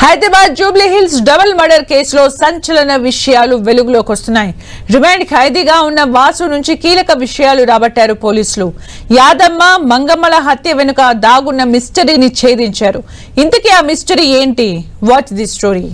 Hyderabad Jubilee hills double murder కేసులో సంచలన విషయాలు వెలుగులోకి వస్తున్నాయి. రిమాండ్ ఖైదీగా ఉన్న వాసు నుంచి కీలక విషయాలు రాబట్టారు పోలీసులు. యాదమ్మ మంగమ్మల హత్య వెనుక దాగున్న మిస్టరీని ఛేదించారు. ఇంతకీ ఆ మిస్టరీ ఏంటి? Watch the story.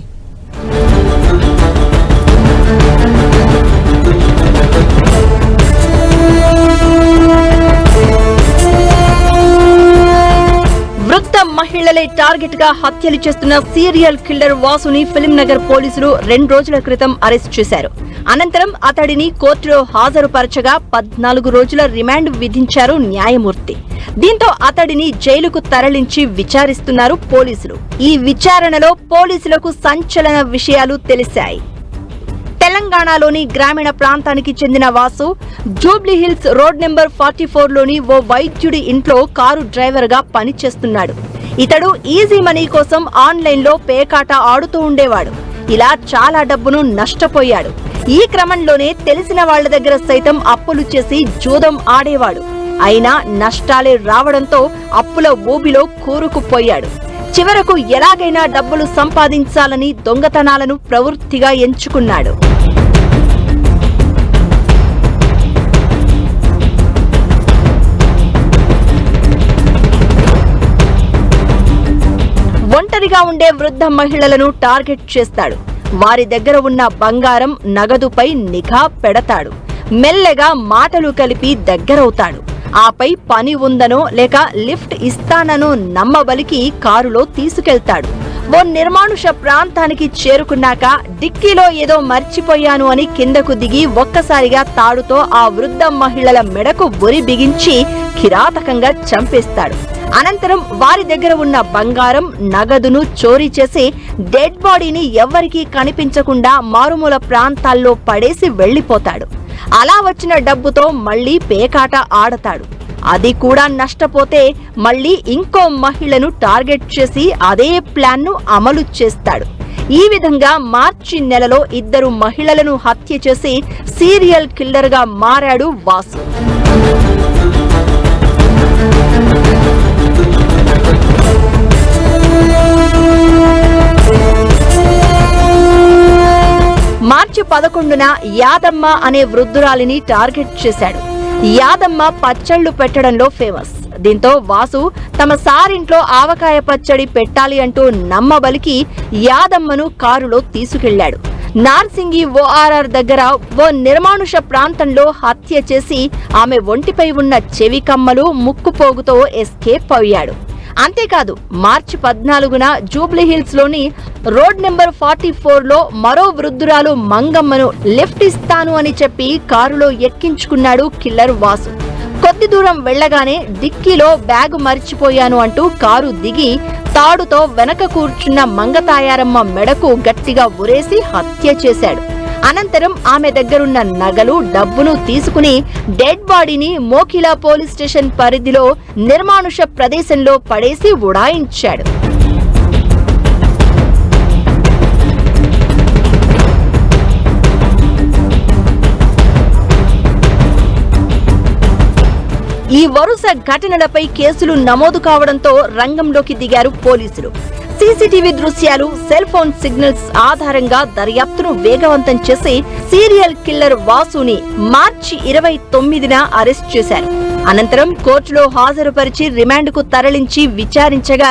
వృద్ధ మహిళలే టార్గెట్ గా హత్యలు చేస్తున్న సీరియల్ కిల్లర్ వాసుని ఫిలిం నగర్ పోలీసులు 2 రోజుల క్రితం అరెస్ట్ చేశారు. అనంతరం అతడిని కోర్టులో హాజరుపరచగా 14 రోజుల రిమాండ్ విధించారు న్యాయమూర్తి. దీంతో అతడిని జైలుకు తరలించి విచారిస్తున్నారు పోలీసులు. ఈ విచారణలో పోలీసులకు సంచలన విషయాలు తెలిశాయి. తెలంగాణలోని గ్రామీణ ప్రాంతానికి చెందిన Vasu Jubilee Hills road number 44లోని ఓ వైద్యుడి ఇంట్లో కారు డ్రైవర్ గా పనిచేస్తున్నాడు. ఇతడు ఈజీ మనీ కోసం ఆన్లైన్ లో పేకాట ఆడుతూ ఉండేవాడు. ఇలా చాలా డబ్బును నష్టపోయాడు. ఈ క్రమంలోనే తెలిసిన వాళ్ల దగ్గర సైతం అప్పులు చేసి జూదం ఆడేవాడు. అయినా నష్టాలే రావడంతో అప్పుల ఊబిలో కూరుకుపోయాడు. చివరకు ఎలాగైనా డబ్బులు సంపాదించాలని దొంగతనాలను ప్రవృత్తిగా ఎంచుకున్నాడు. ఒంటరిగా ఉండే వృద్ధ మహిళలను టార్గెట్ చేస్తాడు. వారి దగ్గర ఉన్న బంగారం, నగదుపై నిఘా పెడతాడు. మెల్లగా మాటలు కలిపి దగ్గరవుతాడు. ఆపై పని ఉందనో లేక లిఫ్ట్ ఇస్తాననో నమ్మబలికి కారులో తీసుకెళ్తాడు. ఓ నిర్మానుష ప్రాంతానికి చేరుకున్నాక డిక్కీలో ఏదో మర్చిపోయాను అని కిందకు దిగి ఒక్కసారిగా తాడుతో ఆ వృద్ధ మహిళల మెడకు ఉరి బిగించి కిరాతకంగా చంపేస్తాడు. అనంతరం వారి దగ్గర ఉన్న బంగారం, నగదును చోరీ చేసి డెడ్ బాడీని ఎవ్వరికీ కనిపించకుండా మారుమూల ప్రాంతాల్లో పడేసి వెళ్లిపోతాడు. అలా వచ్చిన డబ్బుతో మళ్లీ పేకాట ఆడతాడు. అది కూడా నష్టపోతే మళ్లీ ఇంకో మహిళను టార్గెట్ చేసి అదే ప్లాన్ ను అమలు చేస్తాడు. ఈ విధంగా మార్చి నెలలో 2 మహిళలను హత్య చేసి సీరియల్ కిల్లర్ గా మారాడు వాసు. మార్చి 11న యాదమ్మ అనే వృద్ధురాలిని టార్గెట్ చేశాడు. యాదమ్మ పచ్చళ్లు పెట్టడంలో ఫేమస్. దీంతో వాసు తమ సారింట్లో ఆవకాయ పచ్చడి పెట్టాలి అంటూ నమ్మబలికి యాదమ్మను కారులో తీసుకెళ్లాడు. నార్సింగి ఓఆర్ఆర్ దగ్గర ఓ నిర్మానుష ప్రాంతంలో హత్య చేసి ఆమె ఒంటిపై ఉన్న చెవి కమ్మలు, ముక్కుపోగుతో ఎస్కేప్ అయ్యాడు. అంతేకాదు మార్చి 14న జూబ్లీ హిల్స్ లోని రోడ్ నెంబర్ 44లో మరో వృద్ధురాలు మంగమ్మను లిఫ్ట్ ఇస్తాను అని చెప్పి కారులో ఎక్కించుకున్నాడు కిల్లర్ వాసు. కొద్ది దూరం వెళ్లగానే డిక్కీలో బ్యాగు మర్చిపోయాను అంటూ కారు దిగి తాడుతో వెనక కూర్చున్న మంగతాయారమ్మ మెడకు గట్టిగా ఉరేసి హత్య చేశాడు. అనంతరం ఆమె దగ్గరున్న నగలు, డబ్బును తీసుకుని డెడ్ బాడీని మోకిలా పోలీస్ స్టేషన్ పరిధిలో నిర్మానుష ప్రదేశంలో పడేసి ఉడాయించాడు. ఈ వరుస ఘటనలపై కేసులు నమోదు కావడంతో రంగంలోకి దిగారు పోలీసులు. సీసీటీవీ దృశ్యాలు, సెల్ ఫోన్ సిగ్నల్స్ ఆధారంగా దర్యాప్తును వేగవంతం చేసి సీరియల్ కిల్లర్ వాసుని మార్చి 29న అరెస్ట్ చేశారు. అనంతరం కోర్టులో హాజరుపరిచి రిమాండ్కు తరలించి విచారించగా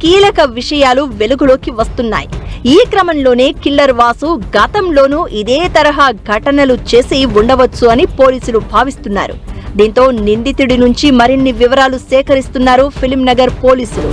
కీలక విషయాలు వెలుగులోకి వస్తున్నాయి. ఈ క్రమంలోనే కిల్లర్ వాసు గతంలోనూ ఇదే తరహా ఘటనలు చేసి ఉండవచ్చు అని పోలీసులు భావిస్తున్నారు. దీంతో నిందితుడి నుంచి మరిన్ని వివరాలు సేకరిస్తున్నారు ఫిలిం నగర్ పోలీసులు.